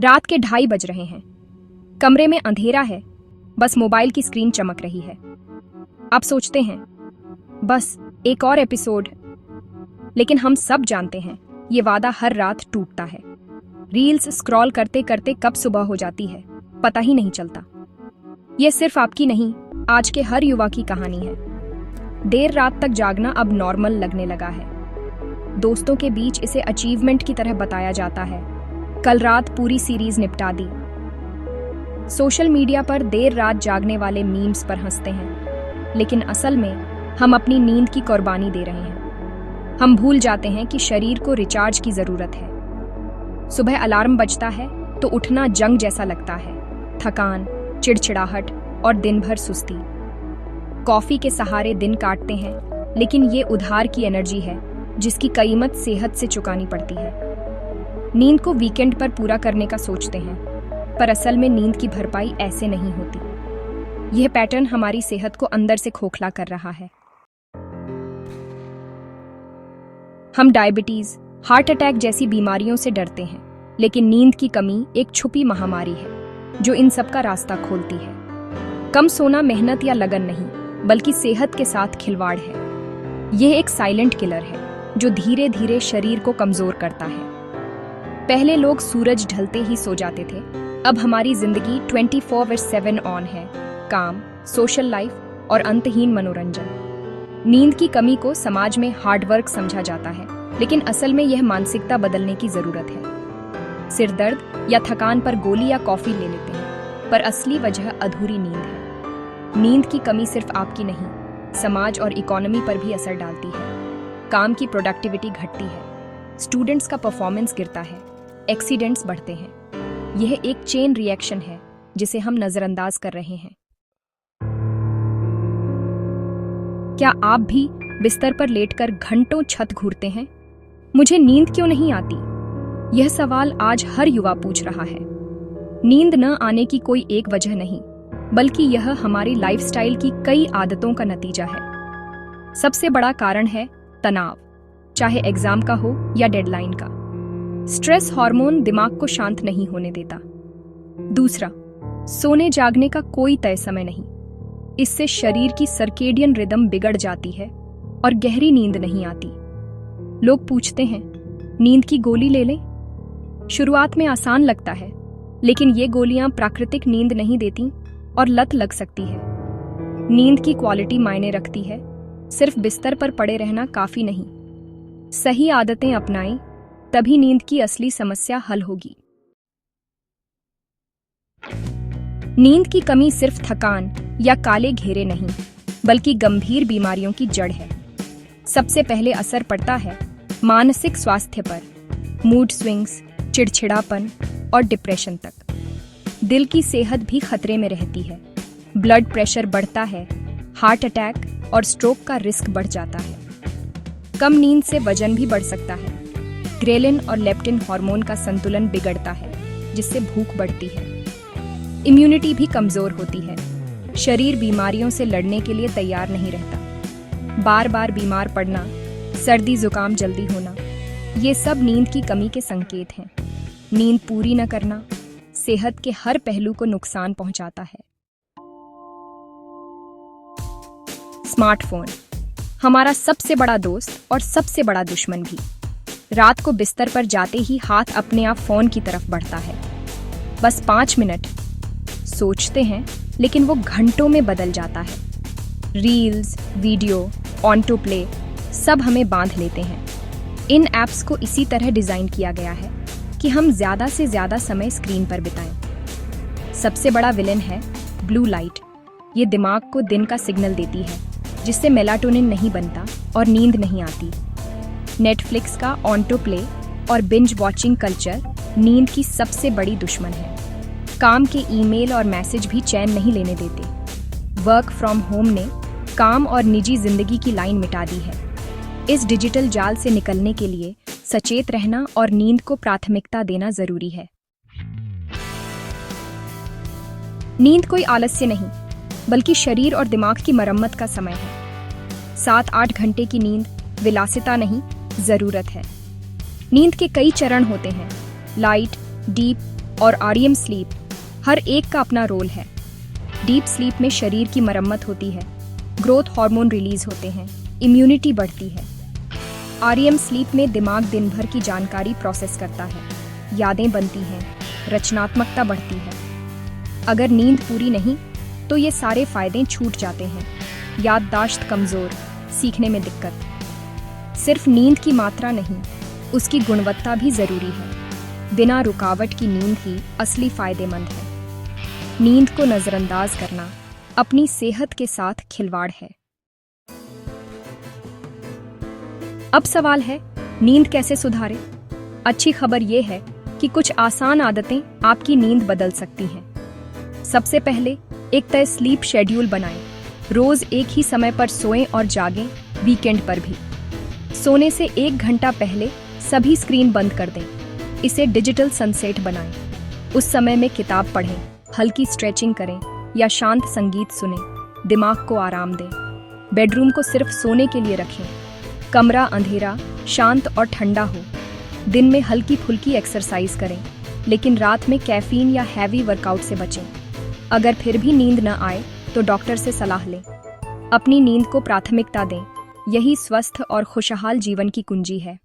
रात के 2:30 बज रहे हैं। कमरे में अंधेरा है, बस मोबाइल की स्क्रीन चमक रही है। आप सोचते हैं बस एक और एपिसोड, लेकिन हम सब जानते हैं ये वादा हर रात टूटता है। रील्स स्क्रॉल करते करते कब सुबह हो जाती है पता ही नहीं चलता। ये सिर्फ आपकी नहीं, आज के हर युवा की कहानी है। देर रात तक जागना अब नॉर्मल लगने लगा है। दोस्तों के बीच इसे अचीवमेंट की तरह बताया जाता है। कल रात पूरी सीरीज निपटा दी। सोशल मीडिया पर देर रात जागने वाले मीम्स पर हंसते हैं, लेकिन असल में हम अपनी नींद की कुर्बानी दे रहे हैं। हम भूल जाते हैं कि शरीर को रिचार्ज की जरूरत है। सुबह अलार्म बजता है तो उठना जंग जैसा लगता है। थकान, चिड़चिड़ाहट और दिन भर सुस्ती। कॉफी के सहारे दिन काटते हैं, लेकिन ये उधार की एनर्जी है जिसकी कीमत सेहत से चुकानी पड़ती है। नींद को वीकेंड पर पूरा करने का सोचते हैं, पर असल में नींद की भरपाई ऐसे नहीं होती। यह पैटर्न हमारी सेहत को अंदर से खोखला कर रहा है। हम डायबिटीज, हार्ट अटैक जैसी बीमारियों से डरते हैं, लेकिन नींद की कमी एक छुपी महामारी है जो इन सब का रास्ता खोलती है। कम सोना मेहनत या लगन नहीं, बल्कि सेहत के साथ खिलवाड़ है। यह एक साइलेंट किलर है जो धीरे धीरे शरीर को कमजोर करता है। पहले लोग सूरज ढलते ही सो जाते थे, अब हमारी जिंदगी 24/7 ऑन है। काम, सोशल लाइफ और अंतहीन मनोरंजन। नींद की कमी को समाज में हार्डवर्क समझा जाता है, लेकिन असल में यह मानसिकता बदलने की जरूरत है। सिर दर्द या थकान पर गोली या कॉफी ले लेते हैं, पर असली वजह अधूरी नींद है। नींद की कमी सिर्फ आपकी नहीं, समाज और इकोनॉमी पर भी असर डालती है। काम की प्रोडक्टिविटी घटती है, स्टूडेंट्स का परफॉर्मेंस गिरता है, एक्सीडेंट्स बढ़ते हैं। यह एक चेन रिएक्शन है जिसे हम नजरअंदाज कर रहे हैं। क्या आप भी बिस्तर पर लेटकर घंटों छत घूरते हैं? मुझे नींद क्यों नहीं आती? यह सवाल आज हर युवा पूछ रहा है। नींद न आने की कोई एक वजह नहीं, बल्कि यह हमारी लाइफस्टाइल की कई आदतों का नतीजा है। सबसे बड़ा कारण है तनाव, चाहे एग्जाम का हो या डेडलाइन का। स्ट्रेस हार्मोन दिमाग को शांत नहीं होने देता। दूसरा, सोने जागने का कोई तय समय नहीं। इससे शरीर की सर्केडियन रिदम बिगड़ जाती है और गहरी नींद नहीं आती। लोग पूछते हैं, नींद की गोली ले लें? शुरुआत में आसान लगता है, लेकिन ये गोलियां प्राकृतिक नींद नहीं देती और लत लग सकती है। नींद की क्वालिटी मायने रखती है, सिर्फ बिस्तर पर पड़े रहना काफी नहीं। सही आदतें अपनाएं, तभी नींद की असली समस्या हल होगी। नींद की कमी सिर्फ थकान या काले घेरे नहीं, बल्कि गंभीर बीमारियों की जड़ है। सबसे पहले असर पड़ता है मानसिक स्वास्थ्य पर। मूड स्विंग्स, चिड़चिड़ापन और डिप्रेशन तक। दिल की सेहत भी खतरे में रहती है। ब्लड प्रेशर बढ़ता है, हार्ट अटैक और स्ट्रोक का रिस्क बढ़ जाता है। कम नींद से वजन भी बढ़ सकता है। ग्रेलिन और लेप्टिन हार्मोन का संतुलन बिगड़ता है, जिससे भूख बढ़ती है। इम्यूनिटी भी कमजोर होती है। शरीर बीमारियों से लड़ने के लिए तैयार नहीं रहता। बार बार बीमार पड़ना, सर्दी जुकाम जल्दी होना, ये सब नींद की कमी के संकेत हैं। नींद पूरी न करना सेहत के हर पहलू को नुकसान पहुंचाता है। स्मार्टफोन हमारा सबसे बड़ा दोस्त और सबसे बड़ा दुश्मन भी। रात को बिस्तर पर जाते ही हाथ अपने आप फोन की तरफ बढ़ता है। बस 5 मिनट सोचते हैं, लेकिन वो घंटों में बदल जाता है। रील्स, वीडियो, ऑटो प्ले सब हमें बांध लेते हैं। इन ऐप्स को इसी तरह डिजाइन किया गया है कि हम ज्यादा से ज्यादा समय स्क्रीन पर बिताएं। सबसे बड़ा विलेन है ब्लू लाइट। ये दिमाग को दिन का सिग्नल देती है, जिससे मेलाटोनिन नहीं बनता और नींद नहीं आती। नेटफ्लिक्स का ऑटो प्ले और बिंज वॉचिंग कल्चर नींद की सबसे बड़ी दुश्मन है। काम के ईमेल और मैसेज भी चैन नहीं लेने देते। वर्क फ्रॉम होम ने काम और निजी जिंदगी की लाइन मिटा दी है। इस डिजिटल जाल से निकलने के लिए सचेत रहना और नींद को प्राथमिकता देना जरूरी है। नींद कोई आलस्य नहीं, बल्कि शरीर और दिमाग की मरम्मत का समय है। 7-8 घंटे की नींद विलासिता नहीं, जरूरत है। नींद के कई चरण होते हैं, लाइट, डीप, और आरईएम स्लीप, हर एक का अपना रोल है। डीप स्लीप में शरीर की मरम्मत होती है, ग्रोथ हार्मोन रिलीज होते हैं, इम्यूनिटी बढ़ती है। आरईएम स्लीप में दिमाग दिन भर की जानकारी प्रोसेस करता है, यादें बनती हैं, रचनात्मकता बढ़ती है। अगर नींद पूरी नहीं तो ये सारे फायदे छूट जाते हैं। याददाश्त कमजोर, सीखने में दिक्कत। सिर्फ नींद की मात्रा नहीं, उसकी गुणवत्ता भी जरूरी है। बिना रुकावट की नींद ही असली फायदेमंद है। नींद को नजरअंदाज करना अपनी सेहत के साथ खिलवाड़ है। अब सवाल है, नींद कैसे सुधारें? अच्छी खबर यह है कि कुछ आसान आदतें आपकी नींद बदल सकती हैं। सबसे पहले एक तय स्लीप शेड्यूल बनाएं। रोज एक ही समय पर सोएं और जागें, वीकेंड पर भी। सोने से 1 घंटा पहले सभी स्क्रीन बंद कर दें। इसे डिजिटल सनसेट बनाएं। उस समय में किताब पढ़ें, हल्की स्ट्रेचिंग करें या शांत संगीत सुनें। दिमाग को आराम दें। बेडरूम को सिर्फ सोने के लिए रखें। कमरा अंधेरा, शांत और ठंडा हो। दिन में हल्की फुल्की एक्सरसाइज करें, लेकिन रात में कैफीन या हैवी वर्कआउट से बचें। अगर फिर भी नींद न आए तो डॉक्टर से सलाह लें। अपनी नींद को प्राथमिकता दें, यही स्वस्थ और खुशहाल जीवन की कुंजी है।